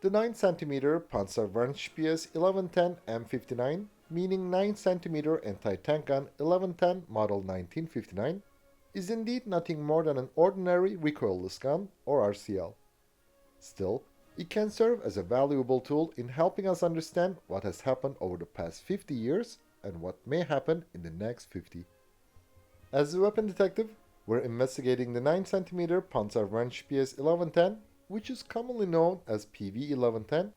The 9 cm Pansarvärnspjäs 1110 M59, meaning 9 cm anti-tank gun 1110 model 1959, is indeed nothing more than an ordinary recoilless gun or RCL. Still, it can serve as a valuable tool in helping us understand what has happened over the past 50 years and what may happen in the next 50. As a weapon detective, we're investigating the 9 cm Pansarvärnspjäs 1110, which is commonly known as PV-1110,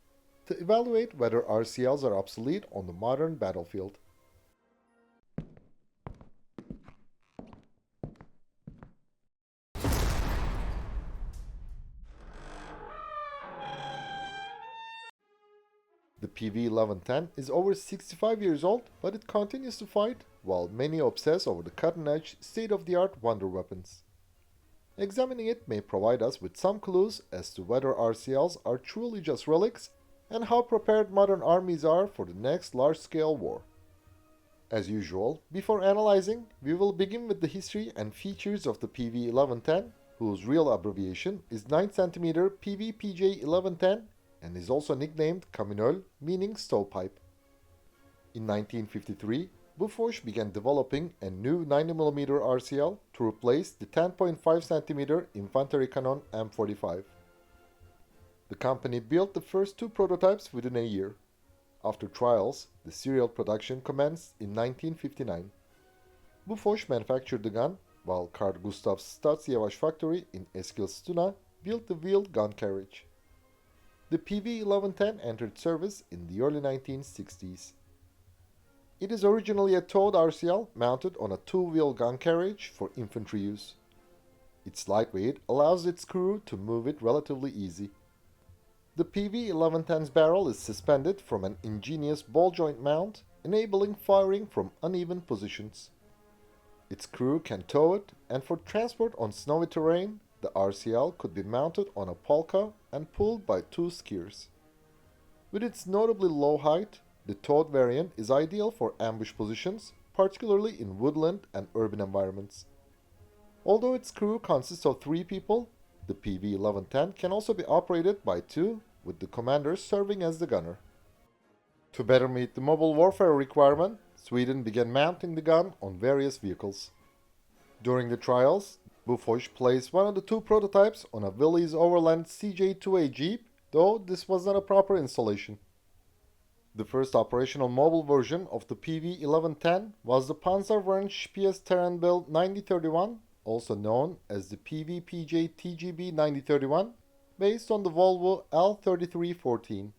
to evaluate whether RCLs are obsolete on the modern battlefield. The PV-1110 is over 65 years old, but it continues to fight, while many obsess over the cutting-edge, state-of-the-art wonder weapons. Examining it may provide us with some clues as to whether RCLs are truly just relics and how prepared modern armies are for the next large-scale war. As usual, before analyzing, we will begin with the history and features of the PV-1110, whose real abbreviation is 9 cm Pvpj 1110 and is also nicknamed Caminol, meaning stovepipe. In 1953, Bofors began developing a new 90mm RCL to replace the 10.5 cm infantry cannon M45. The company built the first two prototypes within a year. After trials, the serial production commenced in 1959. Bofors manufactured the gun, while Carl Gustav's Statievas factory in Eskilstuna built the wheeled gun carriage. The PV-1110 entered service in the early 1960s. It is originally a towed RCL mounted on a two-wheel gun carriage for infantry use. Its lightweight allows its crew to move it relatively easy. The PV-1110's barrel is suspended from an ingenious ball-joint mount, enabling firing from uneven positions. Its crew can tow it, and for transport on snowy terrain, the RCL could be mounted on a polka and pulled by two skiers. With its notably low height, the towed variant is ideal for ambush positions, particularly in woodland and urban environments. Although its crew consists of 3 people, the PV-1110 can also be operated by 2, with the commander serving as the gunner. To better meet the mobile warfare requirement, Sweden began mounting the gun on various vehicles. During the trials, Bofors placed one of the 2 prototypes on a Willys Overland CJ2A Jeep, though this was not a proper installation. The first operational mobile version of the PV-1110 was the Pansarvärnspjäs Terrängbil 9031, also known as the PvPjtgb 9031, based on the Volvo L3314.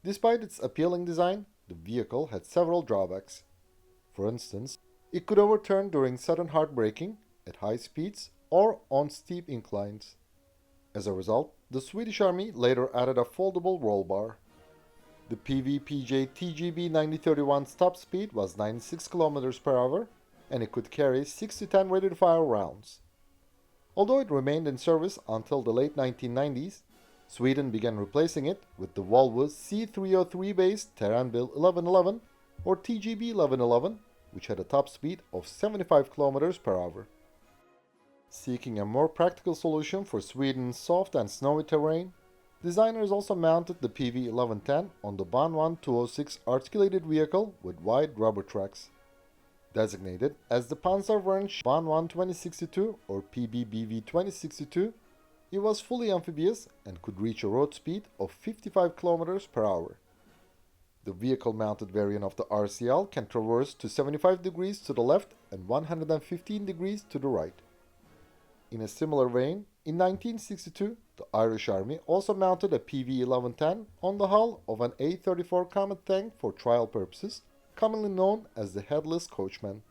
Despite its appealing design, the vehicle had several drawbacks. For instance, it could overturn during sudden hard braking, at high speeds, or on steep inclines. As a result, the Swedish Army later added a foldable roll bar. The PvPjtgb 9031's top speed was 96 km per hour, and it could carry 6 to 10 ready-to-fire rounds. Although it remained in service until the late 1990s, Sweden began replacing it with the Volvo C303-based Terrängbil 1111 or TGB 1111, which had a top speed of 75 km per hour. Seeking a more practical solution for Sweden's soft and snowy terrain, designers also mounted the PV-1110 on the Bandvagn 206 articulated vehicle with wide rubber tracks. Designated as the Pansarvärnsbandvagn 2062 or PvBv 2062, it was fully amphibious and could reach a road speed of 55 km per hour. The vehicle-mounted variant of the RCL can traverse to 75 degrees to the left and 115 degrees to the right. In a similar vein, in 1962, the Irish Army also mounted a PV-1110 on the hull of an A-34 Comet tank for trial purposes, commonly known as the Headless Coachman.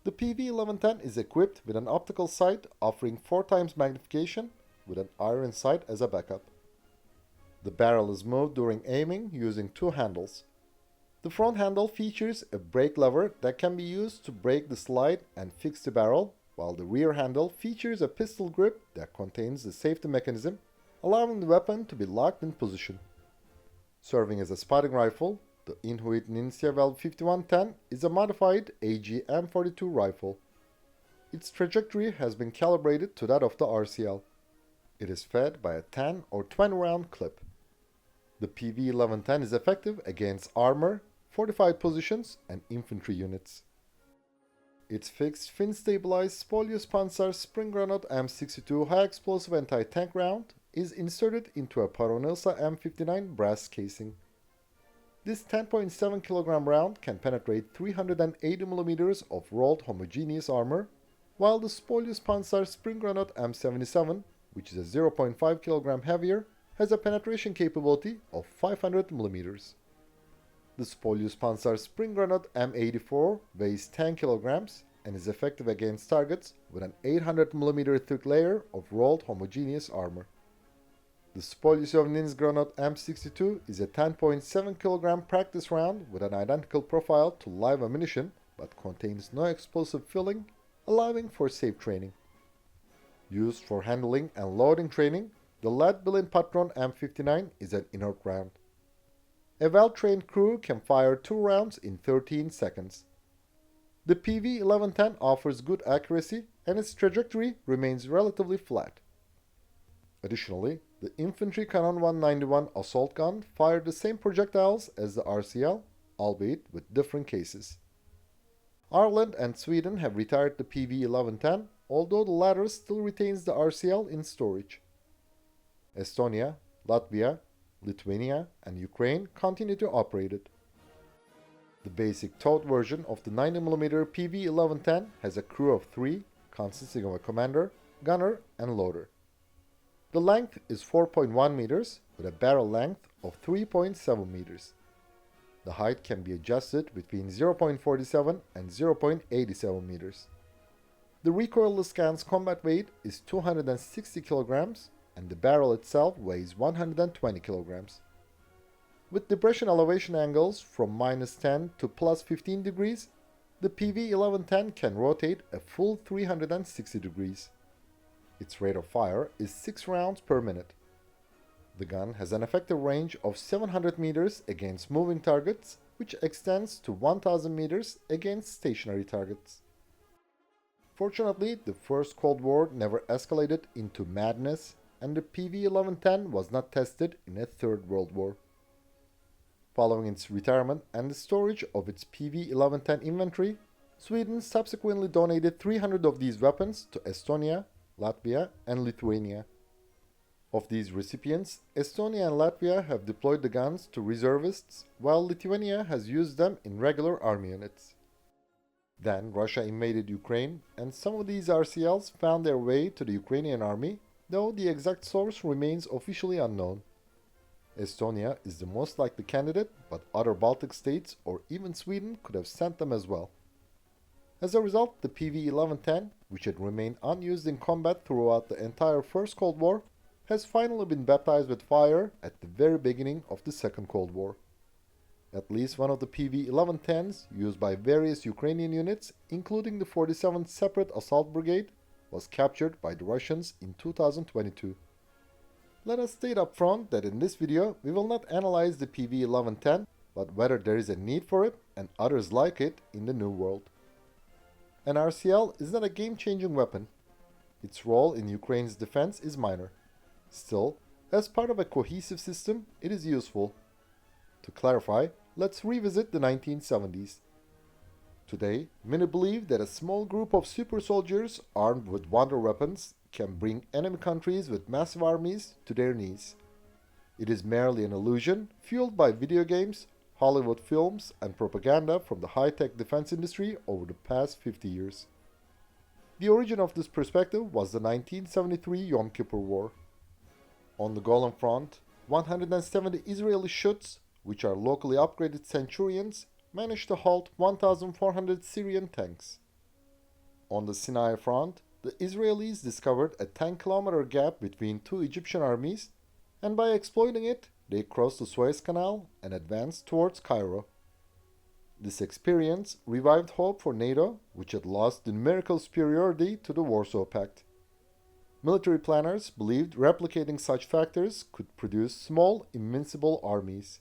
The PV-1110 is equipped with an optical sight offering 4 times magnification, with an iron sight as a backup. The barrel is moved during aiming using 2 handles. The front handle features a brake lever that can be used to brake the slide and fix the barrel, while the rear handle features a pistol grip that contains the safety mechanism, allowing the weapon to be locked in position. Serving as a spotting rifle, the Inuit Ninja Valve 5110 is a modified AG M42 rifle. Its trajectory has been calibrated to that of the RCL. It is fed by a 10 or 20 round clip. The PV-1110 is effective against armor, fortified positions, and infantry units. Its fixed fin-stabilized Spolius Panzer Spring Granat M62 high-explosive anti-tank round is inserted into a Paronilsa M59 brass casing. This 10.7 kg round can penetrate 380 mm of rolled homogeneous armor, while the Spolius Panzer Spring Granat M77, which is a 0.5 kg heavier, has a penetration capability of 500 mm. The Spolius Panzer Spring Granat M84 weighs 10 kg and is effective against targets with an 800 mm thick layer of rolled homogeneous armor. The Spolius Granat M62 is a 10.7 kg practice round with an identical profile to live ammunition but contains no explosive filling, allowing for safe training. Used for handling and loading training, the Lead Bilin Patron M59 is an inert round. A well-trained crew can fire 2 rounds in 13 seconds. The PV-1110 offers good accuracy and its trajectory remains relatively flat. Additionally, the Infantry Canon 191 assault gun fired the same projectiles as the RCL, albeit with different cases. Ireland and Sweden have retired the PV-1110, although the latter still retains the RCL in storage. Estonia, Latvia, Lithuania, and Ukraine continue to operate it. The basic towed version of the 90mm PV-1110 has a crew of 3, consisting of a commander, gunner, and loader. The length is 4.1 meters with a barrel length of 3.7 meters. The height can be adjusted between 0.47 and 0.87 meters. The recoilless gun's combat weight is 260 kilograms and the barrel itself weighs 120 kilograms. With depression elevation angles from -10 to +15 degrees, the PV-1110 can rotate a full 360 degrees. Its rate of fire is 6 rounds per minute. The gun has an effective range of 700 meters against moving targets, which extends to 1000 meters against stationary targets. Fortunately, the First Cold War never escalated into madness, and the PV-1110 was not tested in a Third World War. Following its retirement and the storage of its PV-1110 inventory, Sweden subsequently donated 300 of these weapons to Estonia, Latvia, and Lithuania. Of these recipients, Estonia and Latvia have deployed the guns to reservists, while Lithuania has used them in regular army units. Then Russia invaded Ukraine, and some of these RCLs found their way to the Ukrainian army, though the exact source remains officially unknown. Estonia is the most likely candidate, but other Baltic states or even Sweden could have sent them as well. As a result, the PV-1110, which had remained unused in combat throughout the entire First Cold War, has finally been baptized with fire at the very beginning of the Second Cold War. At least one of the PV-1110s used by various Ukrainian units, including the 47th Separate Assault Brigade, was captured by the Russians in 2022. Let us state up front that in this video we will not analyze the PV-1110, but whether there is a need for it and others like it in the New World. An RCL is not a game-changing weapon. Its role in Ukraine's defense is minor. Still, as part of a cohesive system, it is useful. To clarify, let's revisit the 1970s. Today, many believe that a small group of super soldiers armed with wonder weapons can bring enemy countries with massive armies to their knees. It is merely an illusion fueled by video games, Hollywood films, and propaganda from the high-tech defense industry over the past 50 years. The origin of this perspective was the 1973 Yom Kippur War. On the Golan Front, 170 Israeli Schutzes, which are locally upgraded Centurions, managed to halt 1,400 Syrian tanks. On the Sinai Front, the Israelis discovered a 10-kilometer gap between two Egyptian armies, and by exploiting it, they crossed the Suez Canal and advanced towards Cairo. This experience revived hope for NATO, which had lost the numerical superiority to the Warsaw Pact. Military planners believed replicating such factors could produce small, invincible armies.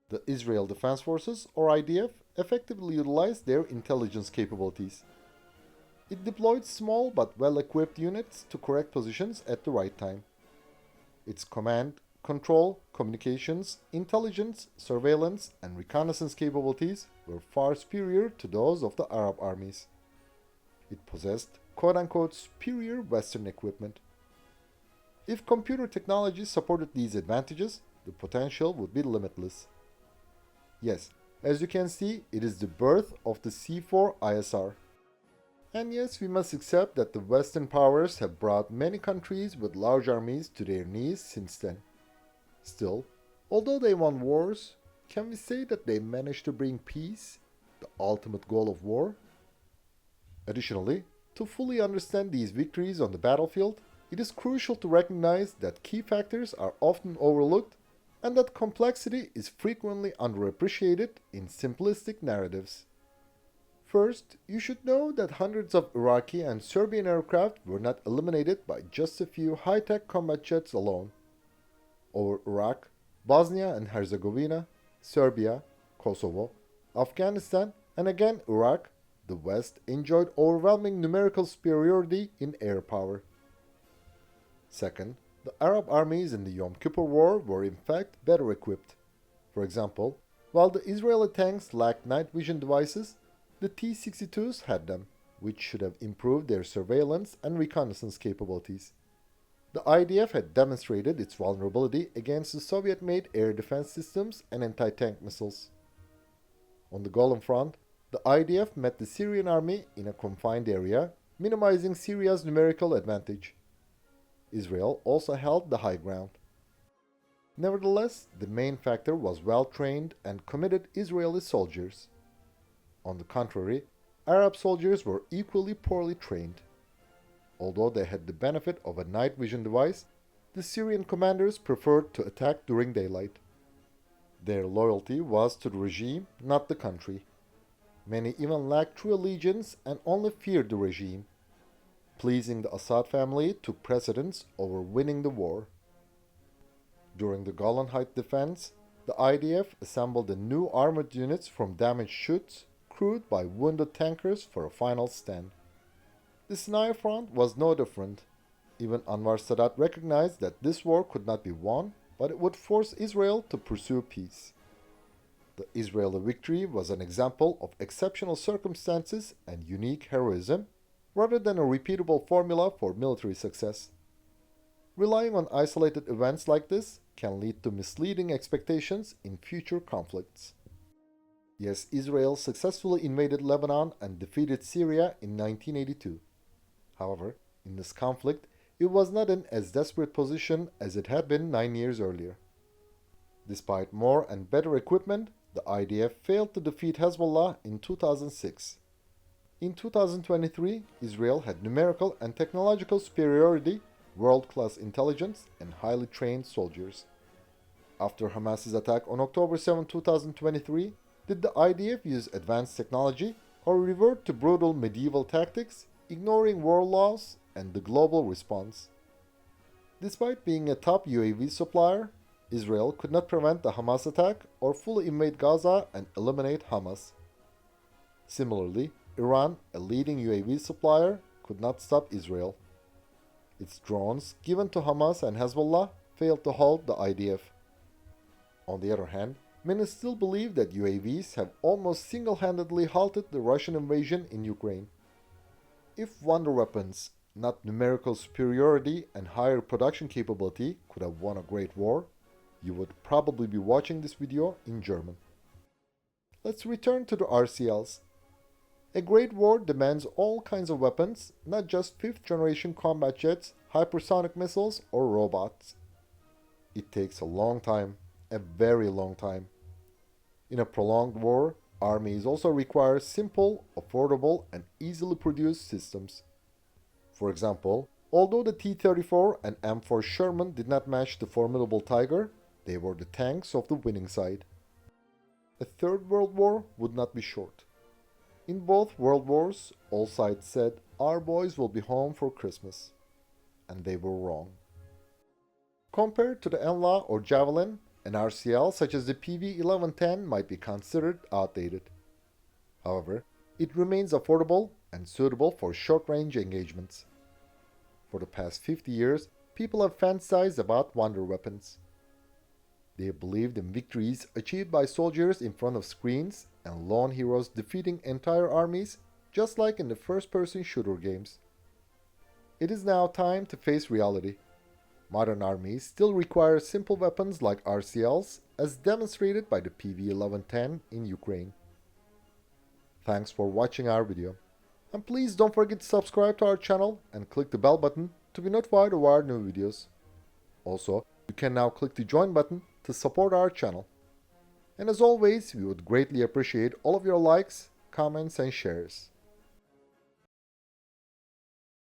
The Israel Defense Forces, or IDF, effectively utilized their intelligence capabilities. It deployed small but well-equipped units to correct positions at the right time. Its command, control, communications, intelligence, surveillance, and reconnaissance capabilities were far superior to those of the Arab armies. It possessed quote-unquote superior Western equipment. If computer technology supported these advantages, the potential would be limitless. Yes, as you can see, it is the birth of the C4 ISR. And yes, we must accept that the Western powers have brought many countries with large armies to their knees since then. Still, although they won wars, can we say that they managed to bring peace, the ultimate goal of war? Additionally, to fully understand these victories on the battlefield, it is crucial to recognize that key factors are often overlooked and that complexity is frequently underappreciated in simplistic narratives. First, you should know that hundreds of Iraqi and Serbian aircraft were not eliminated by just a few high-tech combat jets alone. Over Iraq, Bosnia and Herzegovina, Serbia, Kosovo, Afghanistan, and again Iraq, the West enjoyed overwhelming numerical superiority in air power. Second, the Arab armies in the Yom Kippur War were in fact better equipped. For example, while the Israeli tanks lacked night vision devices, the T-62s had them, which should have improved their surveillance and reconnaissance capabilities. The IDF had demonstrated its vulnerability against the Soviet-made air defense systems and anti-tank missiles. On the Golan Front, the IDF met the Syrian army in a confined area, minimizing Syria's numerical advantage. Israel also held the high ground. Nevertheless, the main factor was well-trained and committed Israeli soldiers. On the contrary, Arab soldiers were equally poorly trained. Although they had the benefit of a night vision device, the Syrian commanders preferred to attack during daylight. Their loyalty was to the regime, not the country. Many even lacked true allegiance and only feared the regime. Pleasing the Assad family took precedence over winning the war. During the Golan Heights defense, the IDF assembled the new armored units from damaged chutes, crewed by wounded tankers for a final stand. The Sinai front was no different. Even Anwar Sadat recognized that this war could not be won, but it would force Israel to pursue peace. The Israeli victory was an example of exceptional circumstances and unique heroism, rather than a repeatable formula for military success. Relying on isolated events like this can lead to misleading expectations in future conflicts. Yes, Israel successfully invaded Lebanon and defeated Syria in 1982. However, in this conflict, it was not in as desperate position as it had been 9 years earlier. Despite more and better equipment, the IDF failed to defeat Hezbollah in 2006. In 2023, Israel had numerical and technological superiority, world-class intelligence, and highly trained soldiers. After Hamas's attack on October 7, 2023, did the IDF use advanced technology or revert to brutal medieval tactics, ignoring war laws and the global response? Despite being a top UAV supplier, Israel could not prevent the Hamas attack or fully invade Gaza and eliminate Hamas. Similarly, Iran, a leading UAV supplier, could not stop Israel. Its drones, given to Hamas and Hezbollah, failed to halt the IDF. On the other hand, many still believe that UAVs have almost single-handedly halted the Russian invasion in Ukraine. If wonder weapons, not numerical superiority and higher production capability, could have won a great war, you would probably be watching this video in German. Let's return to the RCLs. A great war demands all kinds of weapons, not just 5th generation combat jets, hypersonic missiles, or robots. It takes a long time, a very long time. In a prolonged war, armies also require simple, affordable, and easily produced systems. For example, although the T-34 and M4 Sherman did not match the formidable Tiger, they were the tanks of the winning side. A third world war would not be short. In both world wars, all sides said, "Our boys will be home for Christmas." And they were wrong. Compared to the NLA or Javelin, an RCL such as the PV-1110 might be considered outdated. However, it remains affordable and suitable for short-range engagements. For the past 50 years, people have fantasized about wonder weapons. They believed in victories achieved by soldiers in front of screens and lone heroes defeating entire armies, just like in the first-person shooter games. It is now time to face reality. Modern armies still require simple weapons like RCLs, as demonstrated by the PV-1110 in Ukraine. Thanks for watching our video. And please don't forget to subscribe to our channel and click the bell button to be notified of our new videos. Also, you can now click the join button to support our channel. And as always, we would greatly appreciate all of your likes, comments and shares.